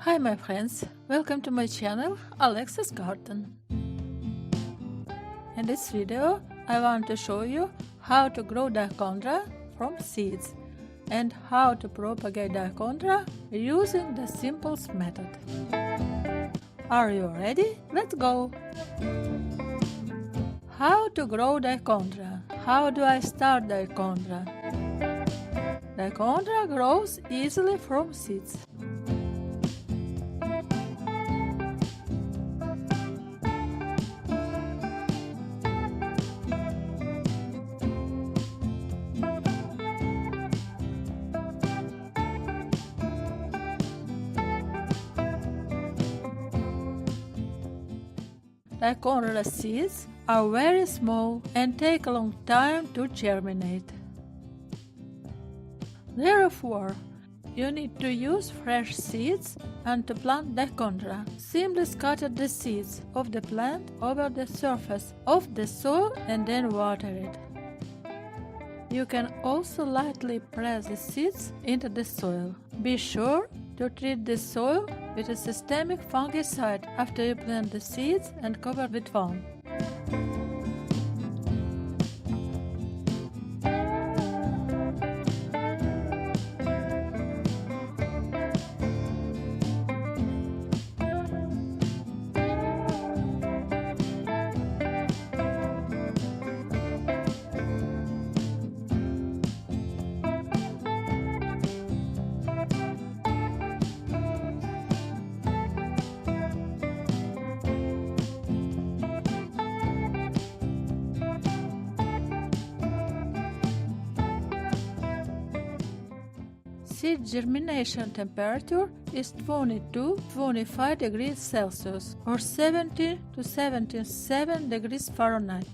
Hi my friends, welcome to my channel Alexa's Garden. In this video I want to show you how to grow Dichondra from seeds and how to propagate Dichondra using the simplest method. Are you ready? Let's go! How to grow Dichondra? How do I start Dichondra? Dichondra grows easily from seeds. Dichondra seeds are very small and take a long time to germinate. Therefore, you need to use fresh seeds, and to plant Dichondra, simply scatter the seeds of the plant over the surface of the soil and then water it. You can also lightly press the seeds into the soil. Be sure to treat the soil with a systemic fungicide after you plant the seeds and cover with foam. Seed germination temperature is 22-25 degrees Celsius or 70 to 77 degrees Fahrenheit.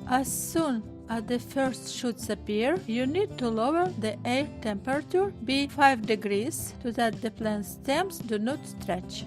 As soon as the first shoots appear, you need to lower the air temperature by 5 degrees so that the plant stems do not stretch.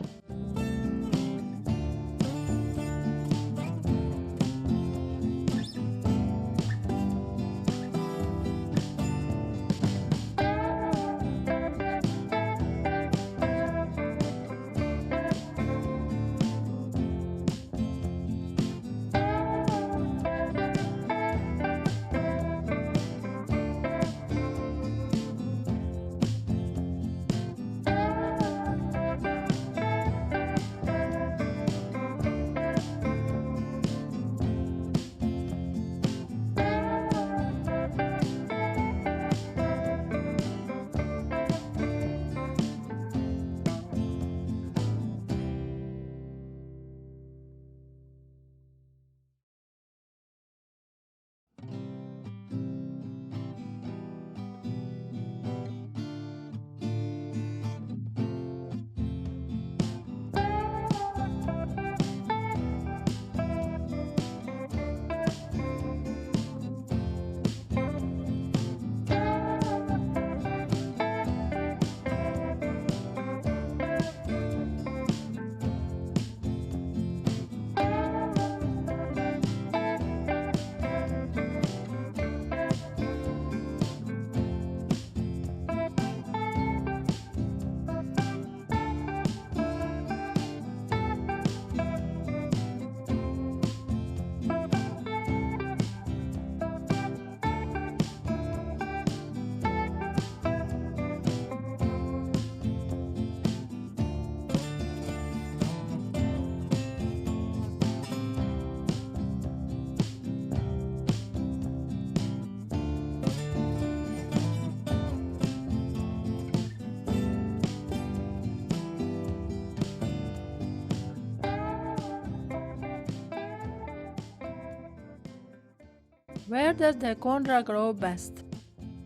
Where does Dichondra grow best?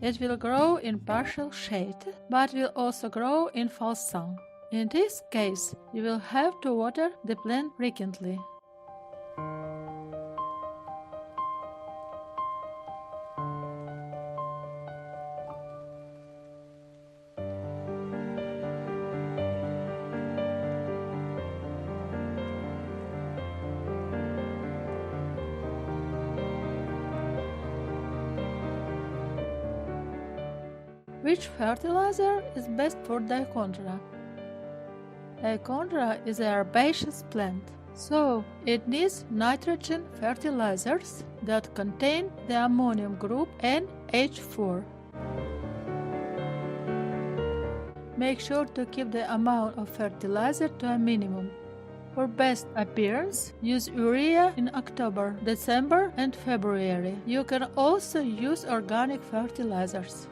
It will grow in partial shade, but will also grow in full sun. In this case, you will have to water the plant frequently. Which fertilizer is best for Dichondra? Dichondra is an herbaceous plant, so it needs nitrogen fertilizers that contain the ammonium group NH4. Make sure to keep the amount of fertilizer to a minimum. For best appearance, use urea in October, December, and February. You can also use organic fertilizers.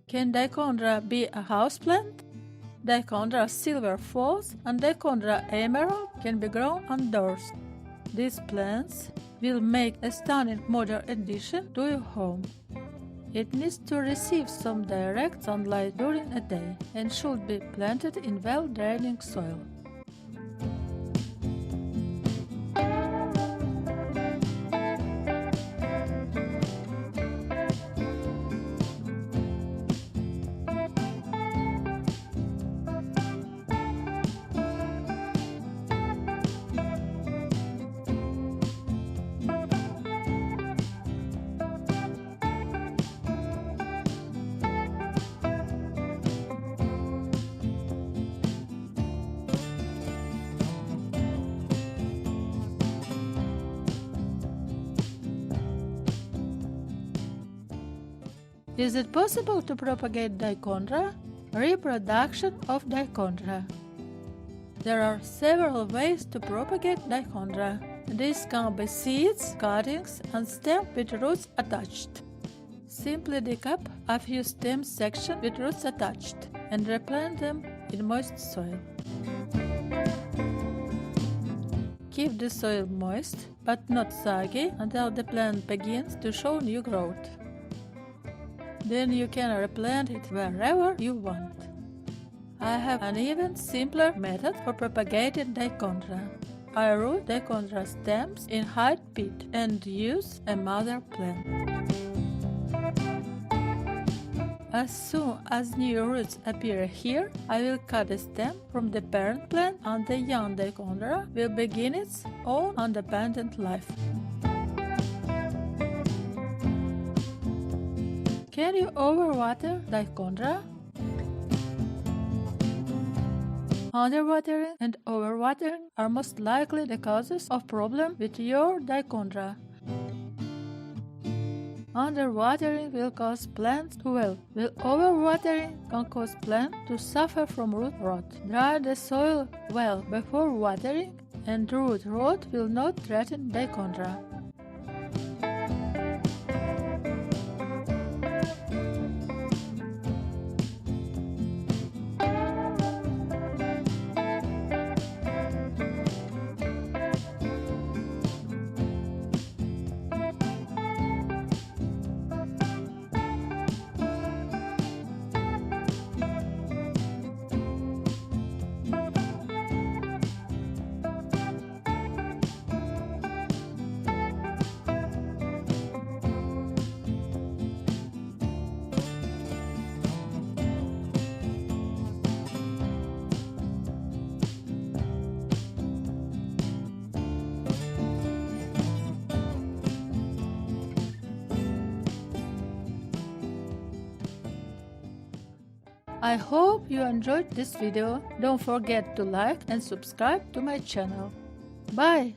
Can Dichondra be a houseplant? Dichondra silver falls and Dichondra emerald can be grown outdoors. These plants will make a stunning modern addition to your home. It needs to receive some direct sunlight during a day and should be planted in well-draining soil. Is it possible to propagate Dichondra? Reproduction of Dichondra. There are several ways to propagate Dichondra. These can be seeds, cuttings, and stems with roots attached. Simply dig up a few stem sections with roots attached and replant them in moist soil. Keep the soil moist but not soggy until the plant begins to show new growth. Then you can replant it wherever you want. I have an even simpler method for propagating Dichondra. I root Dichondra stems in hide pit and use a mother plant. As soon as new roots appear here, I will cut a stem from the parent plant and the young Dichondra will begin its own independent life. Can you overwater Dichondra? Underwatering and overwatering are most likely the causes of problems with your Dichondra. Underwatering will cause plants to wilt, while overwatering can cause plants to suffer from root rot. Dry the soil well before watering, and root rot will not threaten Dichondra. I hope you enjoyed this video. Don't forget to like and subscribe to my channel. Bye!